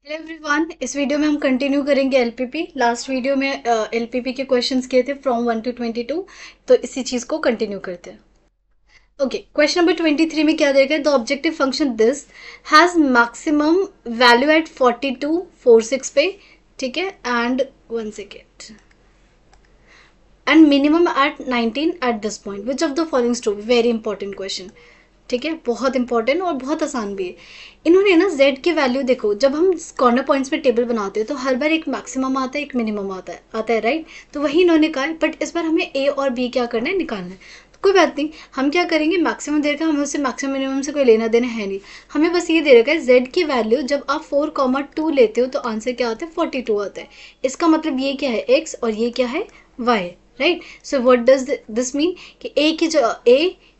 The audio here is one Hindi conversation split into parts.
हेलो एवरीवन, इस वीडियो में हम कंटिन्यू करेंगे एलपीपी। लास्ट वीडियो में एलपीपी के क्वेश्चंस किए थे फ्रॉम 1 to 22, तो इसी चीज़ को कंटिन्यू करते हैं। ओके, क्वेश्चन नंबर 23 में क्या देगा? The objective function this has maximum value at 4246 पे, ठीक है, and 1 second, and minimum at 19 at this point, which of the following true? Very important question, ठीक है, बहुत इंपॉर्टेंट और बहुत आसान भी है। इन्होंने ना z की वैल्यू देखो, जब हम कॉर्नर पॉइंट्स में टेबल बनाते हैं तो हर बार एक मैक्सिमम आता है, एक मिनिमम आता है राइट। तो वही इन्होंने कहा है, बट इस बार हमें a और b क्या करना है, निकालना है। तो कोई बात नहीं, हम क्या करेंगे, मैक्सिमम दे रखा है, हमें उससे मैक्सिमम मिनिमम से कोई लेना देना है नहीं। हमें बस ये दे रखा है z की वैल्यू जब आप 4,2 लेते हो तो आंसर क्या आता है, 42 आता है। इसका मतलब ये क्या है, x, और ये क्या है, y, right. So what does this mean कि a की जगह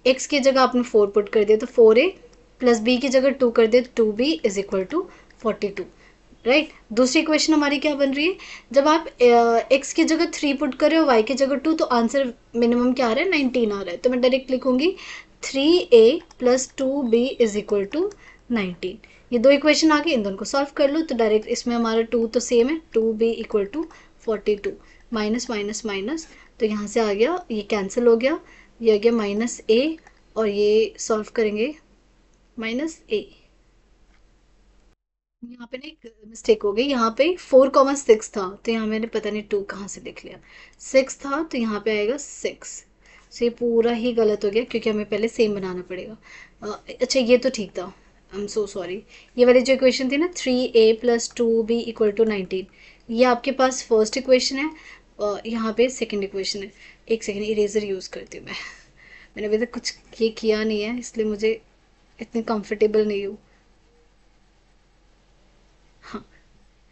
x की जगह आपने 4 पुट कर दिया तो 4a, प्लस b की जगह 2 कर दिया तो 2b is equal to 42, right. दूसरी क्वेश्चन हमारी क्या बन रही है, जब आप x की जगह 3 पुट कर रहे हो, y की जगह 2, तो आंसर मिनिमम क्या आ रहा है, 19 आ रहा है। तो मैं डायरेक्ट लिखूंगी 3a plus 2b is equal to 19। ये दो इक्वेशन आ गई, इन दोनों को सॉल्व कर लो तो डायरेक्ट इसमें हमारा 2 तो सेम है, 2b equal to 42, minus minus minus, तो यहाँ से आ गया, ये कैंसिल हो गया, ये आ गया माइनस a, और ये सॉल्व करेंगे माइनस a। यहाँ पे ना एक मिस्टेक हो गई, यहाँ पे 4,6 था तो यहाँ मैंने पता नहीं 2 कहाँ से लिख लिया, 6 था तो यहाँ पे आएगा 6। सो ये पूरा ही गलत हो गया क्योंकि हमें पहले सेम बनाना पड़ेगा। अच्छा ये तो ठीक था, आई एम सो सॉरी। ये वाली जो इक्वेशन थी ना, 3a plus 2b equal to 19, ये आपके पास फर्स्ट इक्वेशन है, यहाँ पे सेकेंड इक्वेशन है। एक सेकेंड, इरेजर यूज़ करती हूँ मैंने अभी तक कुछ ये किया नहीं है इसलिए मुझे इतनी कंफर्टेबल नहीं हूँ। हाँ,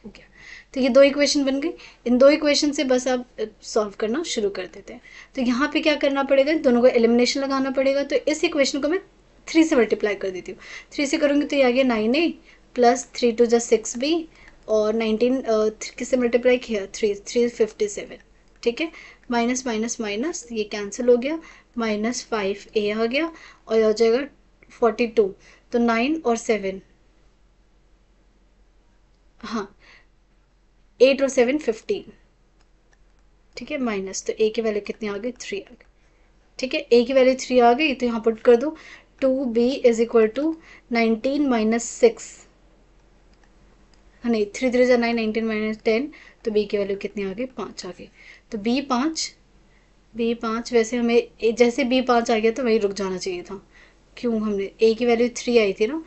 हो गया। तो ये दो इक्वेशन बन गई, इन दो इक्वेशन से बस आप सॉल्व करना शुरू कर देते हैं। तो यहाँ पे क्या करना पड़ेगा, दोनों को एलिमिनेशन लगाना पड़ेगा। तो इस इक्वेशन को मैं 3 से मल्टीप्लाई कर देती हूँ। 3 से करूँगी तो ये आ गया 9a प्लस 3 2 जा 6b, और 19 किससे मल्टीप्लाई किया, 3 ठीक है, माइनस माइनस माइनस, ये कैंसिल हो गया, -5a आ गया, और हो जाएगा 42, तो 9 और 7, हाँ 8 और 7 15, ठीक है, माइनस, तो a की वैल्यू कितनी आ गई, 3 आ गई, ठीक है, a की वैल्यू 3 आ गई तो यहाँ पुट कर दो, 2b is equal to 19 minus 6, नहीं 3 3 9, 19 माइनस 10, तो b की वैल्यू कितनी आ गई, 5 आ गई। तो b5, वैसे हमें जैसे b5 आ गया तो वहीं रुक जाना चाहिए था, क्यों, हमने a की वैल्यू 3 आई थी ना,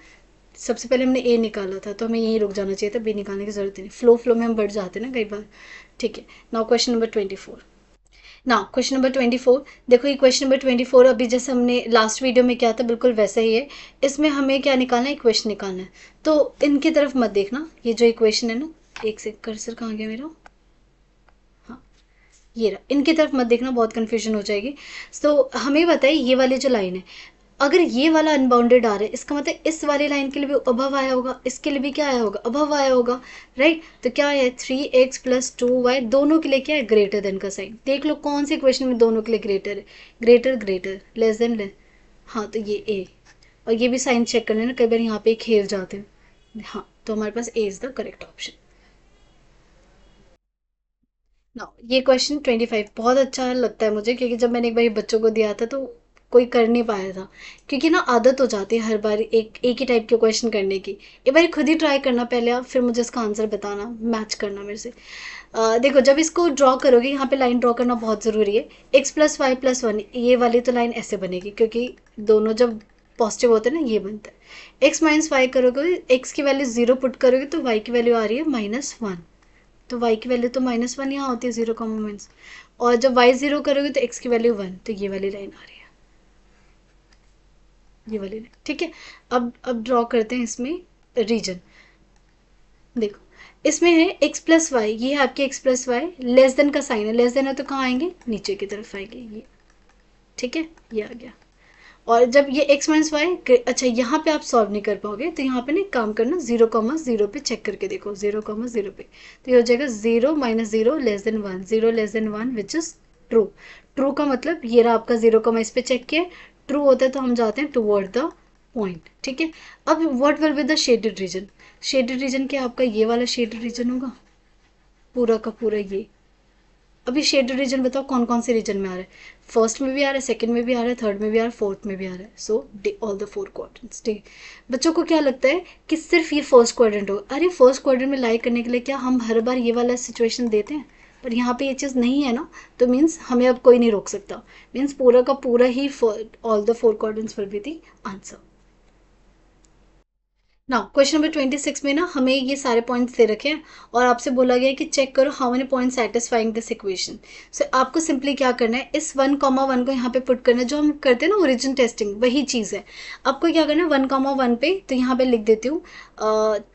सबसे पहले हमने ए निकाला था तो हमें यहीं रुक जाना चाहिए था, बी निकालने की जरूरत नहीं, फ्लो में हम बढ़ जाते हैं ना कई बार, ठीक है। Now question number 24, now question number 24, देखो ये क्वेश्चन नंबर 24 अभी जैसे हमने लास्ट वीडियो में किया था बिल्कुल वैसा ही है। इसमें हमें क्या निकालना है, इक्वेशन निकालना है। तो इनकी तरफ मत देखना, ये जो इक्वेशन है ना, एक से कर्सर कहाँ गया मेरा, हाँ ये रहा, इनकी तरफ मत देखना, बहुत कन्फ्यूजन हो जाएगी। तो हमें बताइए ये वाली जो लाइन है, अगर ये वाला अनबाउंडेड आ रहा है, इसका मतलब इस वाली लाइन के लिए भी अबव आया होगा, इसके लिए भी क्या आया होगा, अबव आया होगा, राइट। तो क्या है, 3x प्लस 2y, दोनों के लिए क्या है, ग्रेटर देन का साइन। देख लो कौन सी इक्वेशन में दोनों के लिए ग्रेटर है, greater greater, less than less, हाँ तो ये a, और ये भी साइन चेक कर लेना, कई बार यहाँ पे खेल जाते हैं, हाँ तो हमारे पास a is the correct option. ना ये क्वेश्चन 25 बहुत अच्छा लगता है मुझे, क्योंकि जब मैंने एक बार बच्चों को दिया था तो कोई कर नहीं पाया था, क्योंकि ना आदत हो जाती है हर बार एक ही टाइप के क्वेश्चन करने की। एक बार खुद ही ट्राई करना पहले आप, फिर मुझे इसका आंसर बताना, मैच करना मेरे से। देखो जब इसको ड्रॉ करोगे, यहाँ पे लाइन ड्रॉ करना बहुत ज़रूरी है। x प्लस वाई प्लस 1, ये वाली तो लाइन ऐसे बनेगी क्योंकि दोनों जब पॉजिटिव होते हैं ना, ये बनता है। x माइनस वाई करोगे, x की वैल्यू 0 पुट करोगे तो y की वैल्यू आ रही है -1, तो y की वैल्यू तो -1 यहाँ होती है, 0 का मोमेंट्स, और जब y 0 करोगे तो x की वैल्यू 1, तो ये वाली लाइन आ रही है, ये वाली लाइन, ठीक है। अब ड्रॉ करते हैं इसमें रीजन। देखो इसमें है x प्लस वाई, ये है आपके x plus y, less than का साइन है, लेस देन है तो कहाँ आएंगे, नीचे की तरफ आएंगे ये, ठीक है, ये आ गया। और जब ये x माइनस वाई, अच्छा यहाँ पे आप सॉल्व नहीं कर पाओगे तो यहाँ पे ना काम करना, 0,0 पे चेक करके देखो, 0,0 पे, तो ये हो जाएगा 0 minus 0 less than 1, 0 less than 1 which is true. True का मतलब ये रहा आपका 0, इस पे चेक किया, ट्रू होता है तो हम जाते हैं टूवर्ड द पॉइंट, ठीक है। अब what will be the shaded region, shaded region क्या आपका ये वाला शेडेड रीजन होगा, पूरा का पूरा ये। अभी शेडेड रीजन बताओ कौन कौन से रीजन में आ रहा है, फर्स्ट में भी आ रहा है, सेकंड में भी आ रहा है, थर्ड में भी आ रहा है, फोर्थ में भी आ रहा है। So all the 4 quadrants. ठीक, बच्चों को क्या लगता है कि सिर्फ ये फर्स्ट क्वाड्रेंट होगा, अरे फर्स्ट क्वाड्रेंट में लाई करने के लिए क्या हम हर बार ये वाला सिचुएशन देते हैं, पर यहाँ पे ये चीज़ नहीं है ना, तो मीन्स हमें अब कोई नहीं रोक सकता, मीन्स पूरा का पूरा ही all the 4 quadrants will be the answer. ना क्वेश्चन नंबर 26 में ना हमें ये सारे पॉइंट्स दे रखे हैं और आपसे बोला गया है कि चेक करो how many points satisfying this equation. So आपको सिंपली क्या करना है, इस 1,1 को यहाँ पे पुट करना है, जो हम करते हैं ना ओरिजिन टेस्टिंग, वही चीज़ है। आपको क्या करना है 1,1 पे, तो यहाँ पे लिख देती हूँ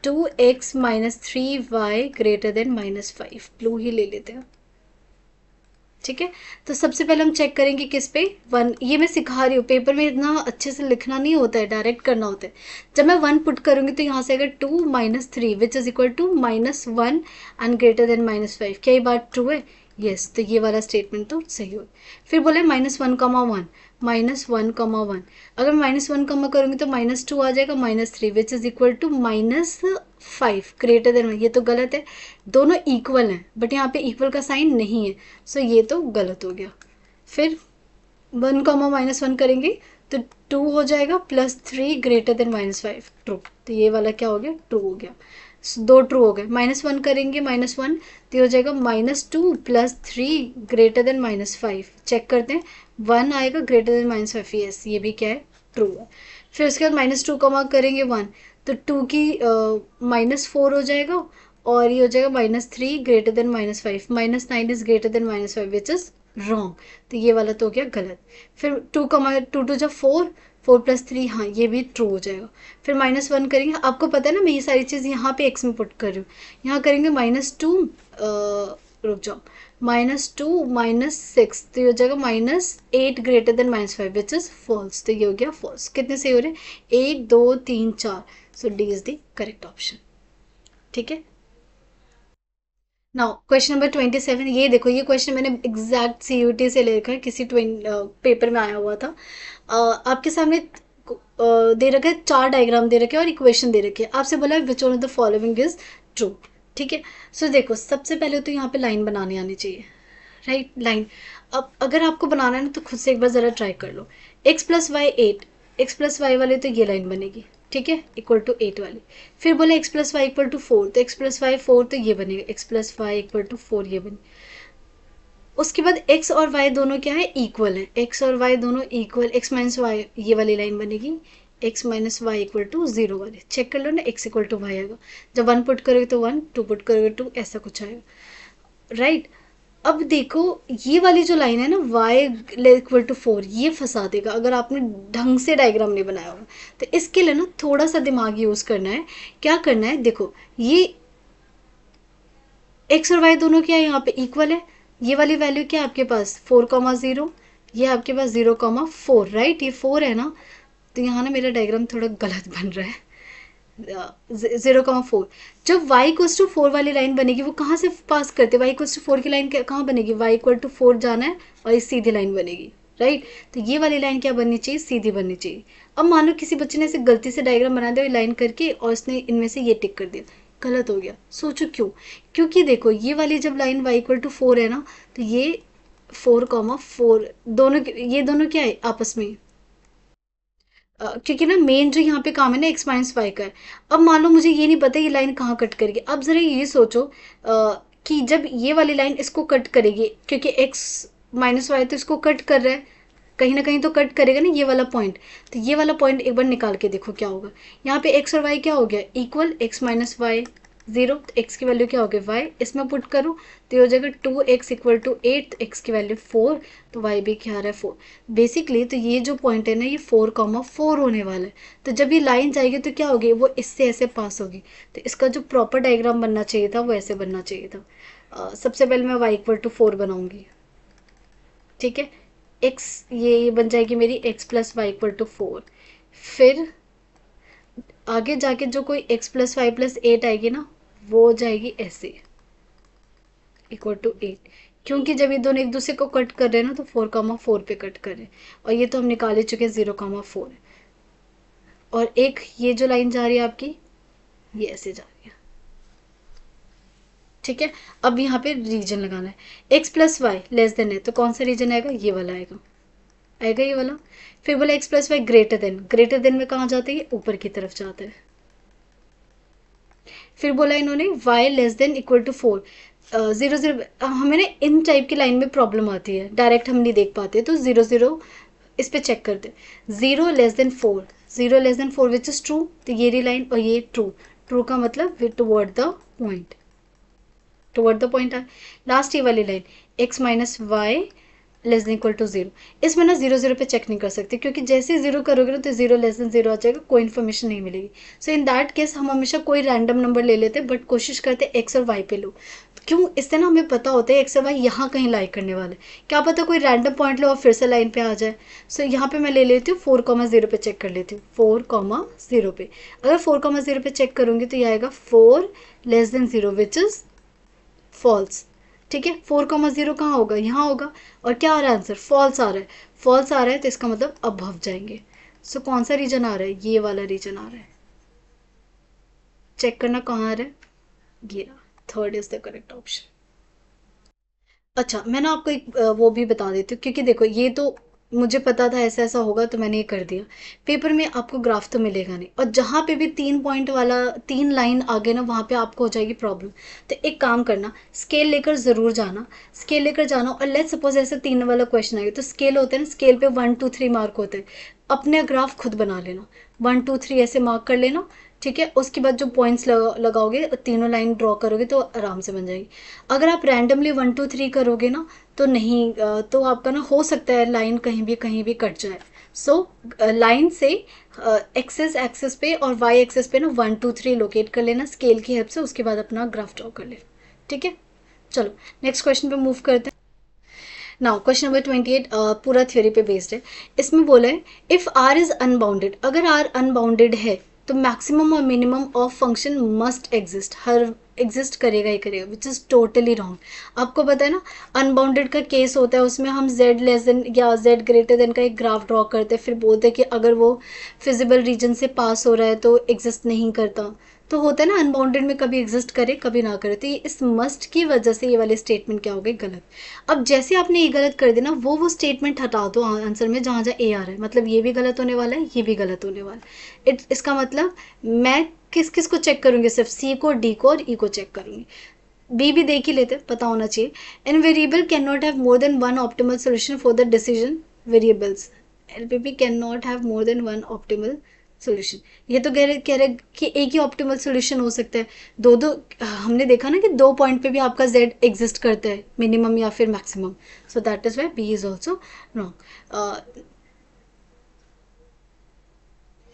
2x minus 3y greater than -5, blue ही ले लेते हैं। ठीक है, तो सबसे पहले हम चेक करेंगे किस पे 1, ये मैं सिखा रही हूँ, पेपर में इतना अच्छे से लिखना नहीं होता है, डायरेक्ट करना होता है। जब मैं 1 पुट करूँगी तो यहाँ से अगर 2 minus 3 which is equal to -1 and greater than -5, क्या ये बात ट्रू है? यस, तो ये वाला स्टेटमेंट तो सही हो। फिर बोले -1,1, -1,1, अगर -1 कमा करूँगी तो -2 आ जाएगा, -3 which is equal to -5 greater than, ये तो गलत है, दोनों इक्वल हैं बट यहाँ पे इक्वल का साइन नहीं है, सो ये तो गलत हो गया। फिर 1,-1 करेंगे तो 2 हो जाएगा, +3 ग्रेटर देन -5, ट्रू, तो ये वाला क्या हो गया, ट्रू हो गया। दो ट्रू हो गए। -1 करेंगे, -1 तो हो जाएगा -2 +3 ग्रेटर देन -5, चेक करते हैं 1 आएगा ग्रेटर देन -5, यस ये भी क्या है, ट्रू है। फिर उसके बाद -2 कमा करेंगे 1, तो 2 की -4 हो जाएगा और ये हो जाएगा -3 greater than -5, -9 is greater than -5 which is wrong, तो ये वाला तो हो गया गलत। फिर 2 कमा 2 जब 4, 4 + 3, हाँ ये भी ट्रू हो जाएगा। फिर -1 करेंगे, आपको पता है ना मैं ये सारी चीज़ यहाँ पे x में पुट कर रही हूँ, यहाँ करेंगे -2 रुक जाओ, -2 -6 तो ये हो जाएगा -8 greater than -5 which is false, तो ये हो गया फॉल्स। कितने सही हो रहे हैं, 1 2 3 4, सो D is the correct option. ठीक है, नाउ क्वेश्चन नंबर 27, ये देखो ये क्वेश्चन मैंने एग्जैक्ट CUT से लेकर किसी पेपर में आया हुआ था। आपके सामने दे रखा है, 4 डायग्राम दे रखे हैं और इक्वेशन दे रखी है, आपसे बोला है which one of the following is true. ठीक है, सो देखो सबसे पहले तो यहाँ पे लाइन बनाने आनी चाहिए, राइट, लाइन। अब अगर आपको बनाना है ना तो खुद से एक बार ज़रा ट्राई कर लो, x + y 8, x + y वाले तो ये लाइन बनेगी, ठीक है, इक्वल टू 8 वाली। फिर बोले x + y = 4, तो x + y 4 तो ये बनेगा, x + y = 4 ये बनेगा। उसके बाद x और y दोनों क्या है, इक्वल है, x और y दोनों इक्वल, x - y ये वाली लाइन बनेगी, x - y = 0 वाली, चेक कर लो ना, x = y आएगा, जब 1 पुट करोगे तो 1, 2 पुट करोगे 2, ऐसा कुछ आएगा, राइट। अब देखो ये वाली जो लाइन है ना y = 4, ये फंसा देगा अगर आपने ढंग से डायग्राम नहीं बनाया होगा। तो इसके लिए ना थोड़ा सा दिमाग यूज करना है। क्या करना है, देखो ये x और y दोनों क्या है, यहाँ पे इक्वल है, ये वाली वैल्यू क्या है आपके पास 4,0, ये आपके पास 0,4, राइट, ये 4 है ना, तो यहाँ ना मेरा डायग्राम थोड़ा गलत बन रहा है, 0,4। जब y = 4 वाली लाइन बनेगी वो कहाँ से पास करते, y = 4 की लाइन कहाँ बनेगी, y = 4 जाना है और ये सीधी लाइन बनेगी, राइट। तो ये वाली लाइन क्या बननी चाहिए, सीधी बननी चाहिए। अब मान लो किसी बच्चे ने ऐसे गलती से डायग्राम बना दिया लाइन करके और उसने इनमें से ये टिक कर दिया, गलत हो गया। सोचो क्यों, क्योंकि देखो ये वाली जब लाइन y = 4 है ना, तो ये 4,4 दोनों, ये दोनों क्या है आपस में, क्योंकि ना मेन जो यहाँ पे काम है ना x - y का है। अब मान लो मुझे ये नहीं पता ये लाइन कहाँ कट करेगी, अब जरा ये सोचो कि जब ये वाली लाइन इसको कट करेगी, क्योंकि x - y तो इसको कट कर रहा है, कहीं ना कहीं तो कट करेगा ना ये वाला पॉइंट, तो ये वाला पॉइंट एक बार निकाल के देखो क्या होगा। यहाँ पे x और y क्या हो गया, इक्वल, x - y 0, तो x की वैल्यू क्या हो गई y, इसमें पुट करो तो ये हो जाएगा 2x = 8, तो x की वैल्यू 4, तो y भी क्या आ रहा है 4। बेसिकली तो ये जो पॉइंट है ना ये 4,4 होने वाला है, तो जब ये लाइन जाएगी तो क्या होगी, वो इससे ऐसे पास होगी, तो इसका जो प्रॉपर डायग्राम बनना चाहिए था वो ऐसे बनना चाहिए था। सबसे पहले मैं y = 4 बनाऊंगी, ठीक है, x ये बन जाएगी मेरी x + y = 4। फिर आगे जाके जो कोई x + y + 8 आएगी ना वो हो जाएगी ऐसे, = 8, क्योंकि जब ये दोनों एक दूसरे को कट कर रहे हैं ना तो 4,4 पे कट कर रहे हैं, और ये तो हम निकाल ही चुके हैं 0,4। और एक ये जो लाइन जा रही है आपकी ये ऐसे जा रही है, ठीक है। अब यहाँ पे रीजन लगाना है, x plus y less than है, तो कौन सा रीजन आएगा, ये वाला आएगा, आएगा ये वाला। फिर बोला x plus y greater than में कहाँ जाते हैं, ऊपर की तरफ जाते हैं। फिर बोला इन्होंने y less than equal to 4, 0 0, हमें ना इन टाइप की लाइन में प्रॉब्लम आती है, डायरेक्ट हम नहीं देख पाते, तो 0 0 इस पे चेक करते, 0 <4, 0 <4 विच इज ट्रू, तो ये रही लाइन और ये ट्रू, ट्रू का मतलब toward the point, toward the point आए। लास्ट ये वाली line x minus y less than equal to 0, इसमें ना 0 0 पे चेक नहीं कर सकते, क्योंकि जैसे ही 0 करोगे ना तो 0 लेस देन 0 आ जाएगा, कोई इन्फॉर्मेशन नहीं मिलेगी। सो इन दैट केस हम हमेशा कोई रैंडम नंबर ले लेते, बट कोशिश करते एक्स और वाई पे लो। क्यों, इससे ना हमें पता होता है एक्स और वाई यहाँ कहीं लाई करने वाले, क्या पता कोई रैंडम पॉइंट लो और फिर से लाइन पे आ जाए। सो यहाँ पे मैं ले लेती हूँ 4,0 पे चेक कर लेती हूँ, 4,0 पे, अगर 4,0 पे चेक करूँगी तो ये आएगा 4 less than 0 which is false, ठीक है। 4,0 कहाँ होगा, यहाँ होगा, और क्या आ रहा है आंसर, फॉल्स आ रहा है, फॉल्स आ रहा है, तो इसका मतलब अबव जाएंगे। सो कौन सा रीजन आ रहा है, ये वाला रीजन आ रहा है, चेक करना कहाँ आ रहा है, ये third is the correct option. अच्छा, मैं ना आपको एक वो भी बता देती हूँ, क्योंकि देखो ये तो मुझे पता था ऐसा ऐसा होगा, तो मैंने ये कर दिया। पेपर में आपको ग्राफ तो मिलेगा नहीं, और जहाँ पे भी 3 पॉइंट वाला 3 लाइन आगे ना, वहाँ पे आपको हो जाएगी प्रॉब्लम। तो एक काम करना, स्केल लेकर ज़रूर जाना, स्केल लेकर जाना, और लेट सपोज ऐसे 3 वाला क्वेश्चन आएगा, तो स्केल होता है ना, स्केल पे 1 2 3 मार्क होते हैं, अपने ग्राफ खुद बना लेना, 1 2 3 ऐसे मार्क कर लेना, ठीक है। उसके बाद जो पॉइंट्स लगाओगे, तीनों लाइन ड्रॉ करोगे, तो आराम से बन जाएगी। अगर आप रैंडमली 1 2 3 करोगे ना, तो नहीं, तो आपका ना हो सकता है लाइन कहीं भी कट जाए। सो लाइन से एक्सेस पे और वाई एक्सेस पे ना 1 2 3 लोकेट कर लेना स्केल की हेल्प से, उसके बाद अपना ग्राफ ड्रॉ कर ले, ठीक है। चलो नेक्स्ट क्वेश्चन पे मूव करते हैं। नाउ क्वेश्चन नंबर 28 पूरा थ्योरी पे बेस्ड है। इसमें बोला है इफ़ आर इज अनबाउंडेड, अगर आर अनबाउंडेड है तो मैक्सिमम और minimum of function must exist, her exist करेगा ही करेगा, विच इज़ टोटली रॉन्ग। आपको पता है ना, अनबाउंडेड का केस होता है, उसमें हम z लेस देन या z ग्रेटर देन का एक ग्राफ ड्रॉ करते हैं, फिर बोलते हैं कि अगर वो फिजिबल रीजन से पास हो रहा है तो एग्जिस्ट नहीं करता। तो होता है ना, अनबाउंडेड में कभी एग्जिस्ट करे कभी ना करे, तो ये इस मस्ट की वजह से ये वाले स्टेटमेंट क्या हो गए, गलत। अब जैसे आपने ये गलत कर देना, वो स्टेटमेंट हटा दो आंसर में जहाँ जहाँ ए आ रहा है, मतलब ये भी गलत होने वाला है, ये भी गलत होने वाला है। इसका मतलब मैं किस किस को चेक करूंगी, सिर्फ सी को, डी को और ई को चेक करूंगी। बी भी देख ही लेते, पता होना चाहिए। An variable can not have more than one optimal solution for the decision variables, LPP can not have more than one optimal solution. ये तो कह रहे कि एक ही ऑप्टिमल सोल्यूशन हो सकता है, दो दो, हमने देखा ना कि 2 पॉइंट पे भी आपका z एग्जिस्ट करता है, मिनिमम या फिर maximum. So that is why B is also wrong.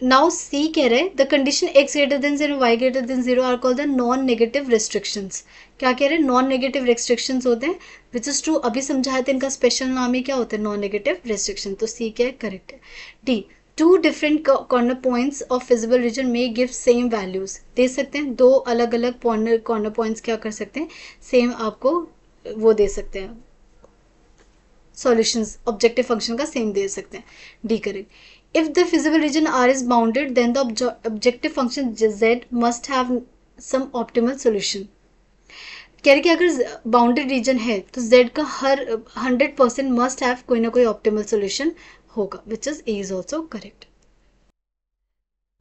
Now see कह रहे हैं the condition x greater than 0 y greater than 0 are called the non negative restrictions. क्या कह रहे हैं, नॉन नेगेटिव रिस्ट्रिक्शंस होते हैं, विच इज ट्रू, अभी समझाया था, इनका स्पेशल नाम ही क्या होता है, नॉन नेगेटिव रिस्ट्रिक्शन। तो सी क्या है, करेक्ट है। D, two different corner points of feasible region में गिव सेम वैल्यूज, दे सकते हैं, दो अलग अलग कॉर्नर पॉइंट्स क्या कर सकते हैं, सेम आपको वो दे सकते हैं, सॉल्यूशंस ऑब्जेक्टिव फंक्शन का सेम दे सकते हैं, D correct. If the feasible region are is bounded then the objective function z must have some optimal solution. कह रहे कि अगर बाउंडेड रीजन है तो z का हर 100% मस्ट हैव कोई ना कोई ऑप्टिमल सॉल्यूशन होगा, which is a is also correct.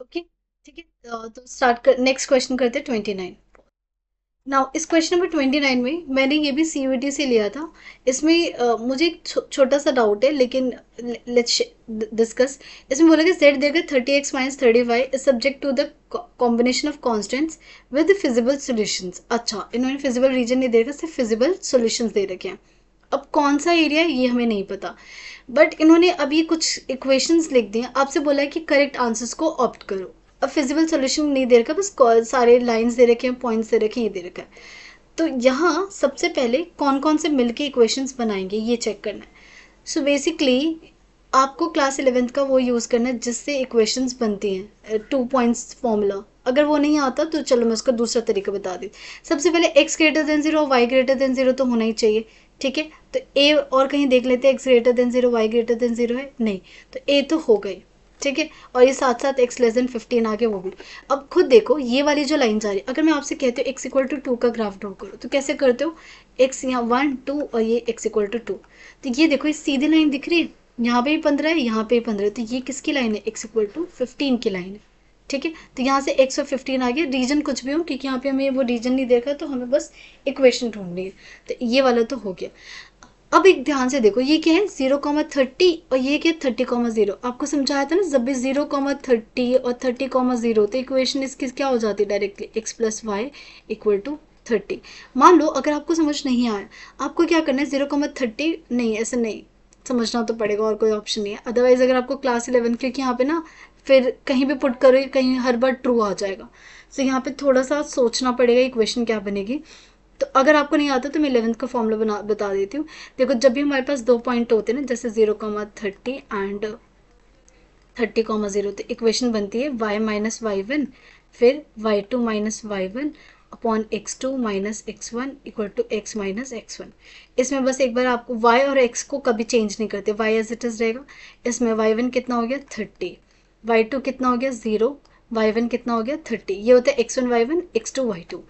Okay, ठीक है। तो स्टार्ट कर, नेक्स्ट क्वेश्चन करते हैं 29। नाउ इस क्वेश्चन नंबर 29 में मैंने ये भी सीयूईटी से लिया था। इसमें मुझे एक छोटा सा डाउट है, लेकिन लेट्स डिस्कस। इसमें बोला कि z देगा 30x minus 35 is subject to the combination of constants with feasible solutions. अच्छा, इन्होंने फिजिबल रीजन नहीं दे रखा, सिर्फ फिजिबल सॉल्यूशंस दे रखे हैं। अब कौन सा एरिया है ये हमें नहीं पता, बट इन्होंने अभी कुछ इक्वेशंस लिख दी हैं, आपसे बोला है कि करेक्ट आंसर्स को ऑप्ट करो। अब फिजिबल सॉल्यूशन नहीं दे रखा, बस सारे लाइंस दे रखे हैं, पॉइंट्स दे रखे हैं, ये दे रखा है। तो यहाँ सबसे पहले कौन कौन से मिलके इक्वेशंस बनाएंगे ये चेक करना है। सो बेसिकली आपको क्लास 11th का वो यूज़ करना है जिससे इक्वेशंस बनती हैं, 2 पॉइंट्स फॉर्मूला। अगर वो नहीं आता तो चलो मैं उसका दूसरा तरीका बता दी। सबसे पहले x ग्रेटर देन 0 और y ग्रेटर देन 0 तो होना ही चाहिए, ठीक है। तो a और कहीं देख लेते हैं, x greater than 0 y greater than 0 है नहीं, तो a तो हो गई। ठीक है, और ये साथ साथ x लेस देन 15 आ गया वो भी। अब खुद देखो ये वाली जो लाइन जा रही है, अगर मैं आपसे कहती हूँ x इक्वल टू 2 का ग्राफ ड्रॉ करो तो कैसे करते हो, x यहाँ 1 2 और ये x इक्वल टू 2, तो ये देखो ये सीधी लाइन दिख रही है, यहाँ पे भी 15 है, यहाँ पे भी 15 है, तो ये किसकी लाइन है, x इक्वल टू 15 की लाइन है। ठीक है, तो यहाँ से x और 15 आ गया, रीजन कुछ भी हो क्योंकि यहाँ पे हमें वो रीजन नहीं देखा, तो हमें बस इक्वेशन ढूंढनी है, तो ये वाला तो हो गया। अब एक ध्यान से देखो ये क्या है 0,30 और ये क्या 30,0, आपको समझाया था ना, जब भी 0,30 और 30,0 तो इक्वेशन इसकी क्या हो जाती है directly x plus y equal to 30। मान लो अगर आपको समझ नहीं आया, आपको क्या करना है 0,30 नहीं, ऐसे नहीं समझना तो पड़ेगा और कोई ऑप्शन नहीं है, अदरवाइज अगर आपको क्लास 11 क्योंकि यहाँ पे ना फिर कहीं भी पुट करो कहीं हर बार ट्रू आ जाएगा, तो यहाँ पे थोड़ा सा सोचना पड़ेगा इक्वेशन क्या बनेगी। तो अगर आपको नहीं आता तो मैं 11th का फॉर्मूला बता देती हूँ। देखो जब भी हमारे पास 2 पॉइंट होते हैं ना, जैसे 0,30 एंड 30,0, तो इक्वेशन बनती है y माइनस वाई वन, फिर y2 minus y one upon x2 minus x1 equal to x minus x1। इसमें बस एक बार आपको y और x को कभी चेंज नहीं करते, y एज इट इज़ रहेगा। इसमें y1 कितना हो गया 30, y2 कितना हो गया 0, y1 कितना हो गया 30, ये होता है x1 y1 x2 y2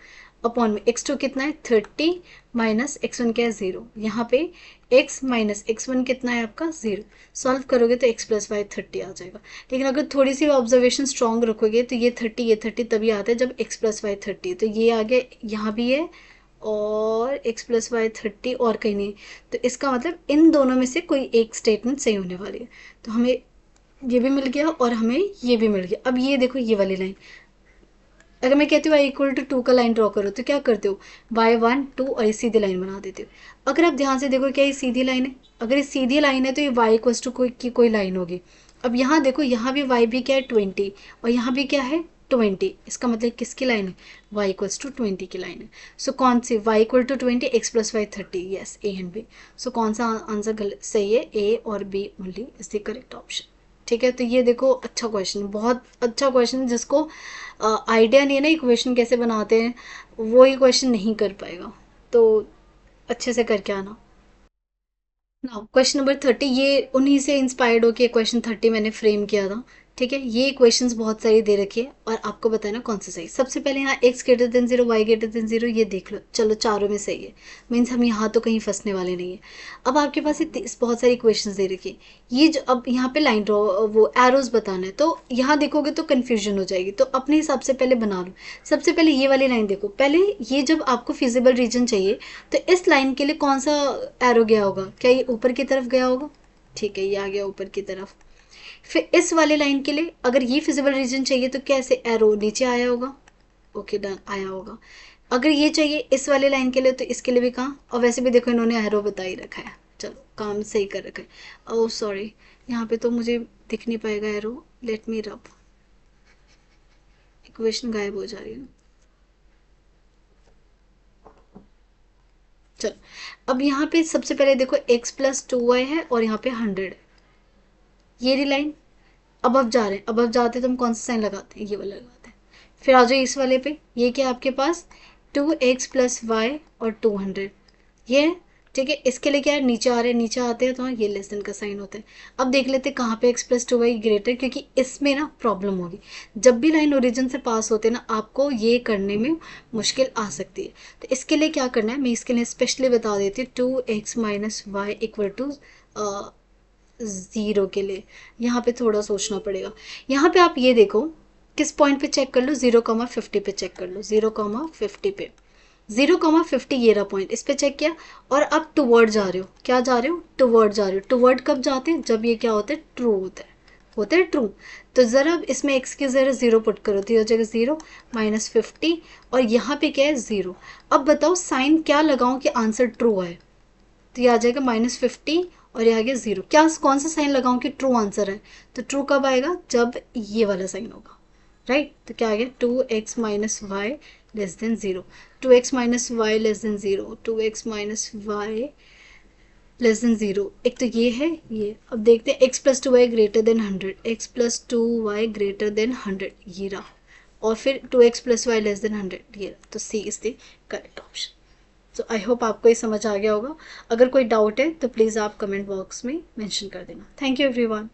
upon में x2 कितना है 30 माइनस x1 क्या है 0, यहाँ पे x माइनस x1 कितना है आपका 0, सॉल्व करोगे तो x प्लस वाई 30 आ जाएगा। लेकिन अगर थोड़ी सी ऑब्जर्वेशन स्ट्रॉन्ग रखोगे तो ये 30 तभी आता है जब x प्लस वाई 30, तो ये आ गया यहाँ भी है और x प्लस वाई 30 और कहीं नहीं, तो इसका मतलब इन दोनों में से कोई एक स्टेटमेंट सही होने वाली है। तो हमें ये भी मिल गया और हमें ये भी मिल गया। अब ये देखो ये वाली लाइन, अगर मैं कहती हूँ y इक्वल टू 2 का लाइन ड्रॉ करो तो क्या करते हो y1 2 और ये सीधी लाइन बना देते हो। अगर आप ध्यान से देखो क्या ये सीधी लाइन है, अगर ये सीधी लाइन है तो ये y इक्वल टू कोई लाइन होगी। अब यहाँ देखो यहाँ भी y भी क्या है 20 और यहाँ भी क्या है 20, इसका मतलब किसकी लाइन है y इक्वल टू 20 की लाइन है। सो कौन सी y equal to 20 x plus y 30, yes A and B. So कौन सा आंसर गलत सही है, ए और B only is the correct option. ठीक है, तो ये देखो अच्छा क्वेश्चन, बहुत अच्छा क्वेश्चन, जिसको आइडिया नहीं है ना इक्वेशन कैसे बनाते हैं वो ये क्वेश्चन नहीं कर पाएगा, तो अच्छे से करके आना। नाउ क्वेश्चन नंबर 30, ये उन्हीं से इंस्पायर्ड होकर क्वेश्चन 30 मैंने फ्रेम किया था। ठीक है, ये क्वेश्चंस बहुत सारी दे रखी है और आपको बताना कौन सा सही। सबसे पहले यहाँ x greater than 0 y greater than 0 ये देख लो, चलो चारों में सही है, मीन्स हम यहाँ तो कहीं फंसने वाले नहीं है। अब आपके पास ये बहुत सारी क्वेश्चंस दे रखी है, ये जो अब यहाँ पे लाइन ड्रॉ वो एरोज बताना है, तो यहाँ देखोगे तो कन्फ्यूजन हो जाएगी, तो अपने हिसाब से पहले बना लो। सबसे पहले ये वाली लाइन देखो, पहले ये जब आपको फिजिबल रीजन चाहिए तो इस लाइन के लिए कौन सा एरो गया होगा, क्या ये ऊपर की तरफ गया होगा, ठीक है ये आ गया ऊपर की तरफ। फिर इस वाले लाइन के लिए अगर ये फिजिबल रीजन चाहिए तो कैसे एरो नीचे आया होगा, ओके डन आया होगा। अगर ये चाहिए इस वाले लाइन के लिए तो इसके लिए भी कहाँ, और वैसे भी देखो इन्होंने एरो बता ही रखा है, चलो काम सही कर रखा है। ओह सॉरी, यहाँ पे तो मुझे दिख नहीं पाएगा एरो, लेट मी रब, इक्वेशन गायब हो जा रही है। चलो अब यहाँ पे सबसे पहले देखो x प्लस 2y है और यहाँ पे 100 है, ये रही लाइन। अब जा रहे हैं, अब जाते तो हम कौन सा साइन लगाते हैं, ये वाला लगाते हैं। फिर आ जाओ इस वाले पे, ये क्या है आपके पास 2x प्लस वाई और 200, ये है ठीक है। इसके लिए क्या है नीचे आ रहे हैं, नीचे आते हैं तो ये लेस देन का साइन होता है। अब देख लेते हैं कहाँ पे x प्लस 2y ग्रेटर, क्योंकि इसमें ना प्रॉब्लम होगी, जब भी लाइन ओरिजिन से पास होते हैं ना आपको ये करने में मुश्किल आ सकती है। तो इसके लिए क्या करना है, मैं इसके लिए स्पेशली बता देती हूँ, 2x minus Y equal to 0 के लिए यहाँ पे थोड़ा सोचना पड़ेगा। यहाँ पे आप ये देखो किस पॉइंट पे चेक कर लो, 0,50 पे चेक कर लो, 0,50 पे, 0,50 ये रहा पॉइंट, इस पे चेक किया और अब टुवर्ड जा रहे हो, क्या जा रहे हो टुवर्ड जा रहे हो। टुवर्ड कब जाते हैं, जब ये क्या होता है ट्रू होता है ट्रू। तो ज़रा इसमें x की ज़रा 0 पुट करो तो ये हो जाएगा 0 माइनस 50 और यहाँ पे क्या है 0। अब बताओ साइन क्या लगाऊं कि आंसर ट्रू है, तो ये आ जाएगा -50 और ये आ गया 0। क्या कौन सा साइन लगाऊं कि ट्रू आंसर है, तो ट्रू कब आएगा जब ये वाला साइन होगा, राइट। तो क्या आ गया 2x minus y less than 0, 2x minus y less than 0, 2x minus y less than 0, एक तो ये है ये। अब देखते हैं x plus 2y greater than 100, x plus 2y greater than 100 ये रहा, और फिर 2x plus y less then 100 ये रहा, तो C is the correct option. तो आई होप आपको ये समझ आ गया होगा। अगर कोई डाउट है तो प्लीज़ आप कमेंट बॉक्स में मेंशन कर देना। Thank you everyone.